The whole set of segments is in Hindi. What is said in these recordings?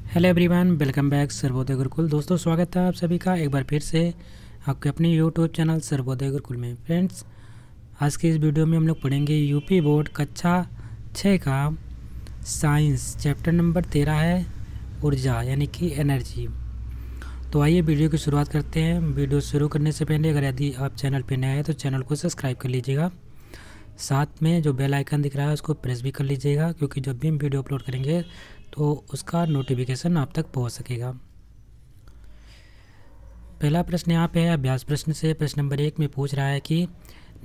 Hello everyone, welcome back Sarvodaya Gurukul. दोस्तों, स्वागत है आप सभी का एक बार फिर से आपके अपने यूट्यूब चैनल सर्वोदय गुरुकुल में। फ्रेंड्स, आज के इस वीडियो में हम लोग पढ़ेंगे यूपी बोर्ड कक्षा 6 का साइंस चैप्टर नंबर 13 है ऊर्जा यानी कि एनर्जी। तो आइए वीडियो की शुरुआत करते हैं। वीडियो शुरू करने से पहले अगर यदि आप चैनल पर नए हैं तो चैनल को सब्सक्राइब कर लीजिएगा। साथ में जो बेल आइकन दिख रहा है उसको प्रेस भी कर लीजिएगा, क्योंकि जब भी हम वीडियो अपलोड करेंगे तो उसका नोटिफिकेशन आप तक पहुंच सकेगा। पहला प्रश्न यहाँ पे है अभ्यास प्रश्न से। प्रश्न नंबर 1 में पूछ रहा है कि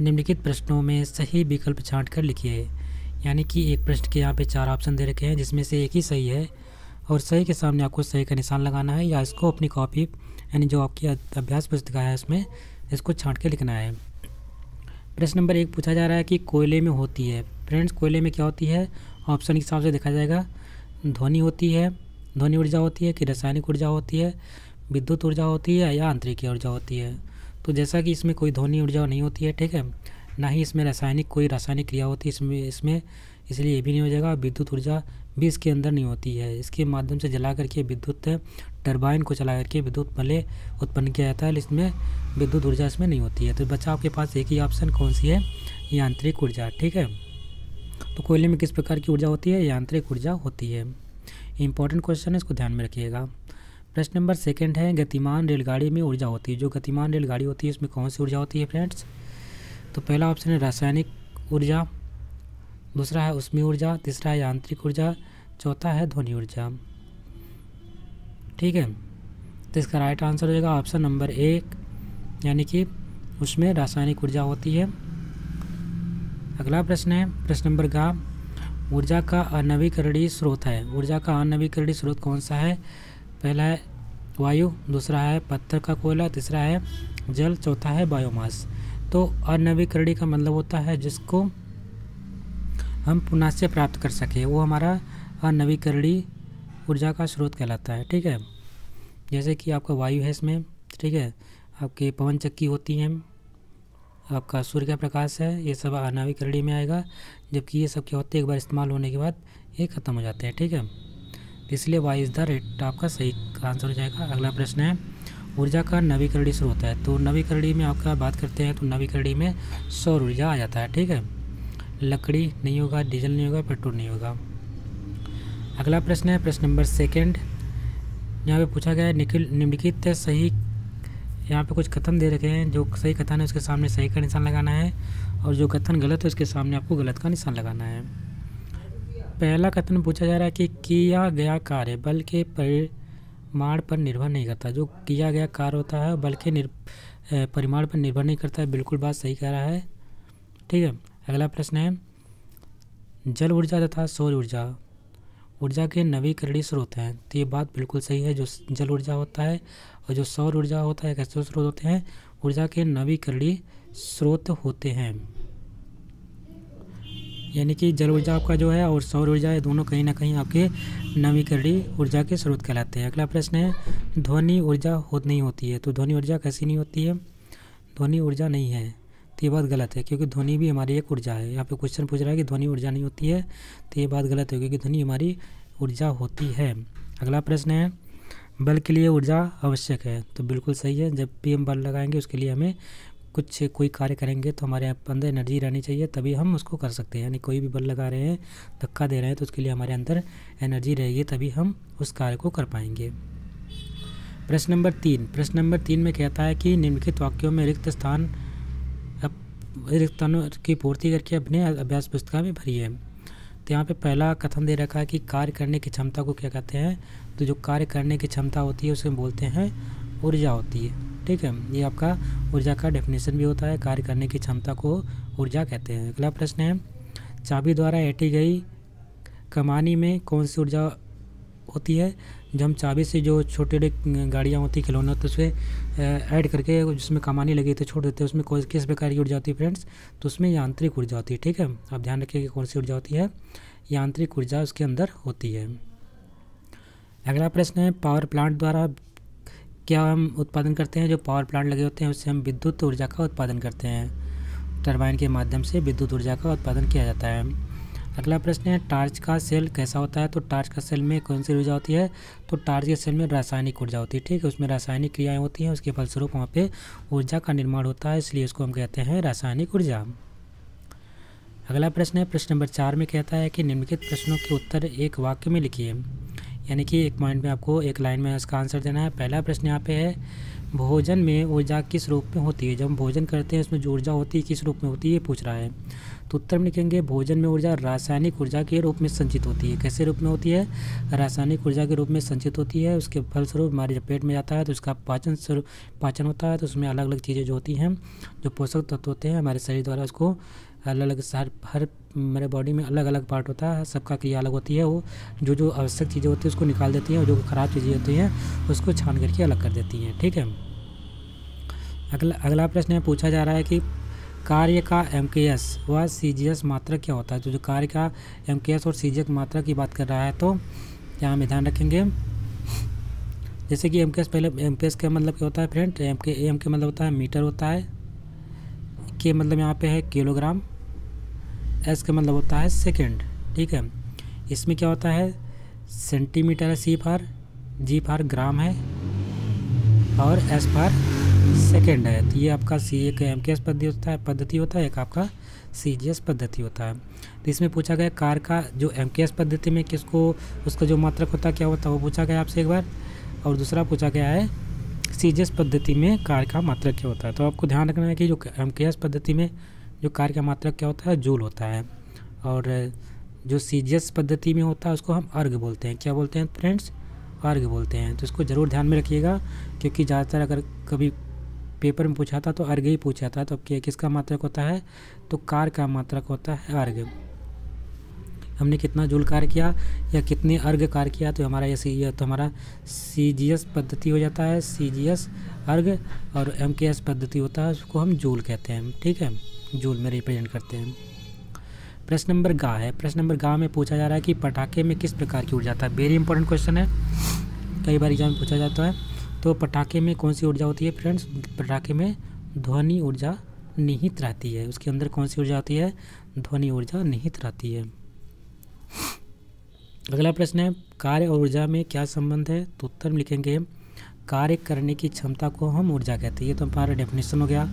निम्नलिखित प्रश्नों में सही विकल्प छांट कर लिखिए। यानी कि एक प्रश्न के यहाँ पे 4 ऑप्शन दे रखे हैं, जिसमें से एक ही सही है और सही के सामने आपको सही का निशान लगाना है, या इसको अपनी कॉपी यानी जो आपकी अभ्यास पुस्तिका है उसमें इसको छांट के लिखना है। प्रश्न नंबर 1 पूछा जा रहा है कि कोयले में होती है। फ्रेंड्स, कोयले में क्या होती है? ऑप्शन के हिसाब से देखा जाएगा। ध्वनि होती है, ध्वनि ऊर्जा होती है कि रासायनिक ऊर्जा होती है, विद्युत ऊर्जा होती है या आंतरिक ऊर्जा होती है। तो जैसा कि इसमें कोई ध्वनि ऊर्जा नहीं होती है, ठीक है, ना ही इसमें कोई रासायनिक क्रिया होती है इसमें इसलिए ये भी नहीं हो जाएगा। विद्युत ऊर्जा भी इसके अंदर नहीं होती है। इसके माध्यम से जला करके विद्युत टरबाइन को चला करके विद्युत बले उत्पन्न किया जाता है, इसमें विद्युत ऊर्जा इसमें नहीं होती है। तो बच्चा आपके पास एक ही ऑप्शन कौन सी है? यांत्रिक ऊर्जा, ठीक है। तो कोयले में किस प्रकार की ऊर्जा होती है? यांत्रिक ऊर्जा होती है। इंपॉर्टेंट क्वेश्चन है, इसको ध्यान में रखिएगा। प्रश्न नंबर 2 है गतिमान रेलगाड़ी में ऊर्जा होती है। जो गतिमान रेलगाड़ी होती है उसमें कौन सी ऊर्जा होती है फ्रेंड्स? तो पहला ऑप्शन है रासायनिक ऊर्जा, दूसरा है ऊष्मीय ऊर्जा, तीसरा है यांत्रिक ऊर्जा, चौथा है ध्वनि ऊर्जा, ठीक है। तो इसका राइट आंसर हो जाएगा ऑप्शन नंबर 1, यानी कि उसमें रासायनिक ऊर्जा होती है। अगला प्रश्न है प्रश्न नंबर का ऊर्जा का अनवीकरणीय स्रोत है। ऊर्जा का अनवीकरणीय स्रोत कौन सा है? पहला है वायु, दूसरा है पत्थर का कोयला, तीसरा है जल, चौथा है बायोमास। तो अनवीकरणीय का मतलब होता है जिसको हम पुनः से प्राप्त कर सके, वो हमारा अनवीकरणीय ऊर्जा का स्रोत कहलाता है, ठीक है। जैसे कि आपका वायु है इसमें, ठीक है, आपके पवन चक्की होती हैं, आपका सूर्य का प्रकाश है, ये सब अनवीकरणीय में आएगा। जबकि ये सब क्या होते हैं, एक बार इस्तेमाल होने के बाद ये ख़त्म हो जाते हैं, ठीक है। इसलिए वाई इज़ द रेट आपका सही आंसर हो जाएगा। अगला प्रश्न है ऊर्जा का नवीकरणीय स्रोत है। तो नवीकरणीय में आपका बात करते हैं तो नवीकरणीय में सौर ऊर्जा आ जाता है, ठीक है। लकड़ी नहीं होगा, डीजल नहीं होगा, पेट्रोल नहीं होगा। अगला प्रश्न है प्रश्न नंबर 2। यहाँ पे पूछा गया है निम्नलिखित सही, यहाँ पे कुछ कथन दे रखे हैं। जो सही कथन है उसके सामने सही का निशान लगाना है, और जो कथन गलत है उसके सामने आपको गलत का निशान लगाना है। पहला कथन पूछा जा रहा है कि किया गया कार्य बल के परिमाण पर निर्भर नहीं करता। जो किया गया कार्य होता है बल के परिमाण पर निर्भर नहीं करता है। बिल्कुल बात सही कह रहा है, ठीक है। अगला प्रश्न है जल ऊर्जा तथा सौर ऊर्जा के नवीकरणीय स्रोत हैं। तो ये बात बिल्कुल सही है। जो जल ऊर्जा होता है और जो सौर ऊर्जा होता है, कैसे स्रोत होते हैं? ऊर्जा के नवीकरणीय स्रोत होते हैं। यानी कि जल ऊर्जा आपका जो है और सौर ऊर्जा है, दोनों कहीं ना कहीं आपके नवीकरणीय ऊर्जा के स्रोत कहलाते हैं। अगला प्रश्न है ध्वनि ऊर्जा नहीं होती है। तो ध्वनि ऊर्जा कैसी नहीं होती है? ध्वनि ऊर्जा नहीं है, तो ये बात गलत है, क्योंकि ध्वनि भी हमारी एक ऊर्जा है। यहाँ पे क्वेश्चन पूछ रहा है कि ध्वनि ऊर्जा नहीं होती है, तो ये बात गलत है, क्योंकि ध्वनि हमारी ऊर्जा होती है। अगला प्रश्न है बल के लिए ऊर्जा आवश्यक है। तो बिल्कुल सही है। जब भी हम बल लगाएंगे उसके लिए हमें कोई कार्य करेंगे तो हमारे अंदर एनर्जी रहनी चाहिए, तभी हम उसको कर सकते हैं। यानी कोई भी बल लगा रहे हैं, धक्का दे रहे हैं, तो उसके लिए हमारे अंदर एनर्जी रहेगी, तभी हम उस कार्य को कर पाएंगे। प्रश्न नंबर 3 में कहता है कि निम्नलिखित वाक्यों में रिक्त स्थानों की पूर्ति करके अपने अभ्यास पुस्तिका में भरी है। तो यहाँ पे पहला कथन दे रखा है कि कार्य करने की क्षमता को क्या कहते हैं? तो जो कार्य करने की क्षमता होती है उसे बोलते हैं ऊर्जा होती है, ठीक है। ये आपका ऊर्जा का डेफिनेशन भी होता है, कार्य करने की क्षमता को ऊर्जा कहते हैं। अगला प्रश्न है चाबी द्वारा ऐंठी गई कमानी में कौन सी ऊर्जा होती है? जब हम चाबी से जो छोटे छोटे गाड़ियाँ होती है, खिलौने होते उसमें ऐड करके जिसमें कमानी लगी तो छोड़ देते हैं, उसमें किस प्रकार की ऊर्जा होती है फ्रेंड्स? तो उसमें यांत्रिक ऊर्जा होती है, ठीक है। आप ध्यान रखिए कौन सी ऊर्जा होती है, यांत्रिक ऊर्जा उसके अंदर होती है। अगला प्रश्न है पावर प्लांट द्वारा क्या हम उत्पादन करते हैं? जो पावर प्लांट लगे होते हैं उससे हम विद्युत ऊर्जा का उत्पादन करते हैं। टरबाइन के माध्यम से विद्युत ऊर्जा का उत्पादन किया जाता है। अगला प्रश्न है टार्च का सेल कैसा होता है। तो टार्च का सेल में कौन सी ऊर्जा होती है। तो टार्च के सेल में रासायनिक ऊर्जा होती है, ठीक है, उसमें रासायनिक क्रियाएं होती हैं, उसके फलस्वरूप वहाँ पे ऊर्जा का निर्माण होता है, इसलिए उसको हम कहते हैं रासायनिक ऊर्जा। अगला प्रश्न है प्रश्न नंबर 4 में कहता है कि निम्नलिखित प्रश्नों के उत्तर एक वाक्य में लिखिए, यानी कि एक पॉइंट में आपको एक लाइन में इसका आंसर देना है। पहला प्रश्न यहाँ पे है भोजन में ऊर्जा किस रूप में होती है। जब हम भोजन करते हैं उसमें जो ऊर्जा होती है किस रूप में होती है, ये पूछ रहा है। तो उत्तर में लिखेंगे भोजन में ऊर्जा रासायनिक ऊर्जा के रूप में संचित होती है। कैसे रूप में होती है, रासायनिक ऊर्जा के रूप में संचित होती है। उसके फलस्वरूप हमारे जब पेट में जाता है तो उसका पाचन होता है, तो उसमें अलग अलग चीज़ें जो होती हैं, जो पोषक तत्व होते हैं, हमारे शरीर द्वारा उसको अलग अलग हर मेरे बॉडी में अलग अलग पार्ट होता है, सबका क्रिया अलग होती है। वो जो जो आवश्यक चीज़ें होती हैं उसको निकाल देती हैं और जो ख़राब चीज़ें होती हैं उसको छान करके अलग कर देती हैं, ठीक है। अगला प्रश्न पूछा जा रहा है कि कार्य का MKS व CGS मात्रक क्या होता है। तो जो कार्य का MKS और CGS मात्रक की बात कर रहा है तो यहाँ में ध्यान रखेंगे, जैसे कि MKS पहले MKS का मतलब क्या होता है फ्रेंड, AM के मतलब होता है मीटर होता है, के मतलब यहाँ पे है किलोग्राम, S का मतलब होता है सेकंड, ठीक है। इसमें क्या होता है सेंटीमीटर है, G फॉर ग्राम है और S फॉर सेकंड है। तो ये आपका एक MKS पद्धति होता है, एक आपका CGS पद्धति होता है। तो इसमें पूछा गया कार का जो MKS पद्धति में किसको उसका जो मात्रक होता है क्या होता है वो पूछा गया आपसे एक बार, और दूसरा पूछा गया है CGS पद्धति में कार का मात्रक क्या होता है। तो आपको ध्यान रखना है कि जो MKS पद्धति में जो कार का मात्रक क्या होता है जूल होता है, और जो CGS पद्धति में होता है उसको हम अर्ग बोलते हैं। क्या बोलते हैं फ्रेंड्स, अर्ग बोलते हैं। तो इसको ज़रूर ध्यान में रखिएगा, क्योंकि ज़्यादातर अगर कभी पेपर में पूछा था तो अर्ग ही पूछा था। तो अब किसका मात्रक होता है, तो कार का मात्रक होता है अर्ग। हमने कितना जूल कार्य किया या कितने अर्ग कार्य किया, तो हमारा ये तो हमारा CGS पद्धति हो जाता है, CGS अर्ग, और MKS पद्धति होता है उसको हम जूल कहते हैं, ठीक है, जूल में रिप्रेजेंट करते हैं। प्रश्न नंबर गा है। प्रश्न नंबर गा में पूछा जा रहा है कि पटाखे में किस प्रकार की ऊर्जा आता है। वेरी इंपॉर्टेंट क्वेश्चन है, कई बार एग्जाम में पूछा जाता है। तो पटाखे में कौन सी ऊर्जा होती है फ्रेंड्स, पटाखे में ध्वनि ऊर्जा निहित रहती है। उसके अंदर कौन सी ऊर्जा होती है, ध्वनि ऊर्जा निहित रहती है। अगला प्रश्न है कार्य और ऊर्जा में क्या संबंध है। तो उत्तर में लिखेंगे कार्य करने की क्षमता को हम ऊर्जा कहते हैं। ये तो हमारा डेफिनेशन हो गया,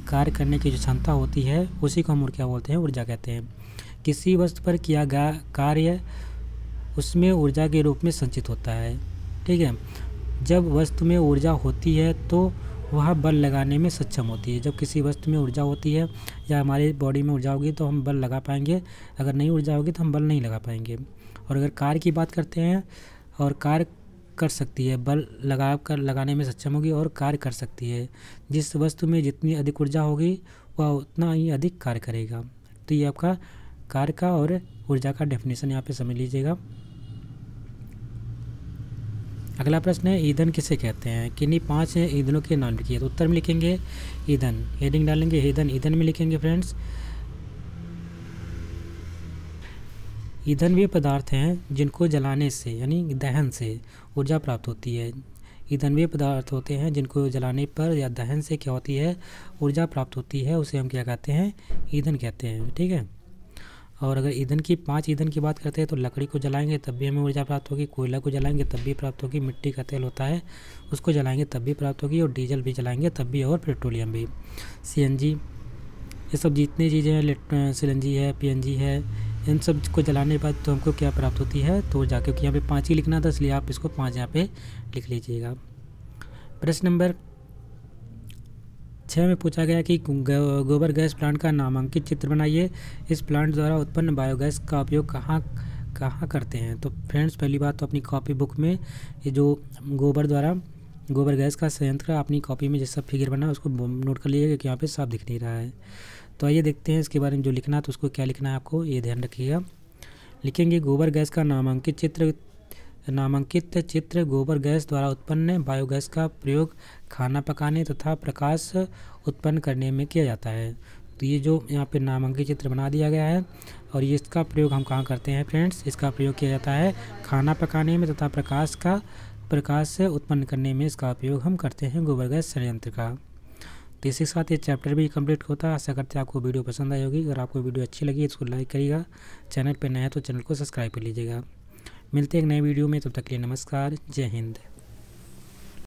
कार्य करने की जो क्षमता होती है उसी को हम क्या बोलते हैं, ऊर्जा कहते हैं। किसी वस्तु पर किया गया कार्य उसमें ऊर्जा के रूप में संचित होता है, ठीक है। जब वस्तु में ऊर्जा होती है तो वह बल लगाने में सक्षम होती है। जब किसी वस्तु में ऊर्जा होती है या हमारी बॉडी में ऊर्जा होगी तो हम बल लगा पाएंगे, अगर नहीं ऊर्जा होगी तो हम बल नहीं लगा पाएंगे। और अगर कार्य की बात करते हैं, और कार्य कर सकती है, बल लगाने में सक्षम होगी और कार्य कर सकती है। जिस वस्तु में जितनी अधिक ऊर्जा होगी वह उतना ही अधिक कार्य करेगा। तो ये आपका कार्य का और ऊर्जा का डेफिनेशन यहाँ पे समझ लीजिएगा। अगला प्रश्न है ईंधन किसे कहते हैं। किन्हीं 5 ईंधनों के नाम लिखिए। तो उत्तर में लिखेंगे ईंधन, हेडिंग डालेंगे ईंधन में लिखेंगे फ्रेंड्स। ईंधन वे पदार्थ हैं जिनको जलाने से यानी दहन से ऊर्जा प्राप्त होती है। ईंधन वे पदार्थ होते हैं जिनको जलाने पर या दहन से क्या होती है, ऊर्जा प्राप्त होती है, उसे हम क्या कहते हैं, ईंधन कहते हैं, ठीक है। और अगर ईंधन की 5 ईंधन की बात करते हैं तो लकड़ी को जलाएंगे तब भी हमें ऊर्जा प्राप्त होगी, कोयला को जलाएंगे तब भी प्राप्त होगी, मिट्टी का तेल होता है उसको जलाएंगे तब भी प्राप्त होगी, और डीजल भी जलाएंगे तब भी, और पेट्रोलियम भी, CNG, ये सब जितनी चीज़ें हैं, CNG है, PNG है, इन सब को जलाने के बाद तो हमको क्या प्राप्त होती है, तो ऊर्जा। क्योंकि यहाँ पे 5 ही लिखना था इसलिए आप इसको 5 यहाँ पे लिख लीजिएगा। प्रश्न नंबर 6 में पूछा गया कि गोबर गैस प्लांट का नामांकित चित्र बनाइए। इस प्लांट द्वारा उत्पन्न बायोगैस का उपयोग कहाँ करते हैं। तो फ्रेंड्स पहली बात तो अपनी कॉपी बुक में ये जो गोबर गैस का संयंत्र अपनी कॉपी में जैसा फिगर बना उसको नोट कर लीजिएगा कि यहाँ पे साफ दिख नहीं रहा है। तो आइए देखते हैं इसके बारे में जो लिखना है तो उसको क्या लिखना है आपको, ये ध्यान रखिएगा। लिखेंगे गोबर गैस का नामांकित चित्र गोबर गैस द्वारा उत्पन्न बायोगैस का प्रयोग खाना पकाने तथा प्रकाश उत्पन्न करने में किया जाता है। तो ये जो यहाँ पे नामांकित चित्र बना दिया गया है, और ये इसका प्रयोग हम कहाँ करते हैं फ्रेंड्स, इसका प्रयोग किया जाता है खाना पकाने में तथा प्रकाश उत्पन्न करने में इसका उपयोग हम करते हैं गोबर गैस संयंत्र का। तो इसी के साथ ये चैप्टर भी कंप्लीट होता है। आशा करते हैं आपको वीडियो पसंद आई होगी। अगर आपको वीडियो अच्छी लगी इसको लाइक करिएगा, चैनल पर नया है तो चैनल को सब्सक्राइब कर लीजिएगा। मिलते हैं एक नए वीडियो में, तब तक के लिए नमस्कार, जय हिंद।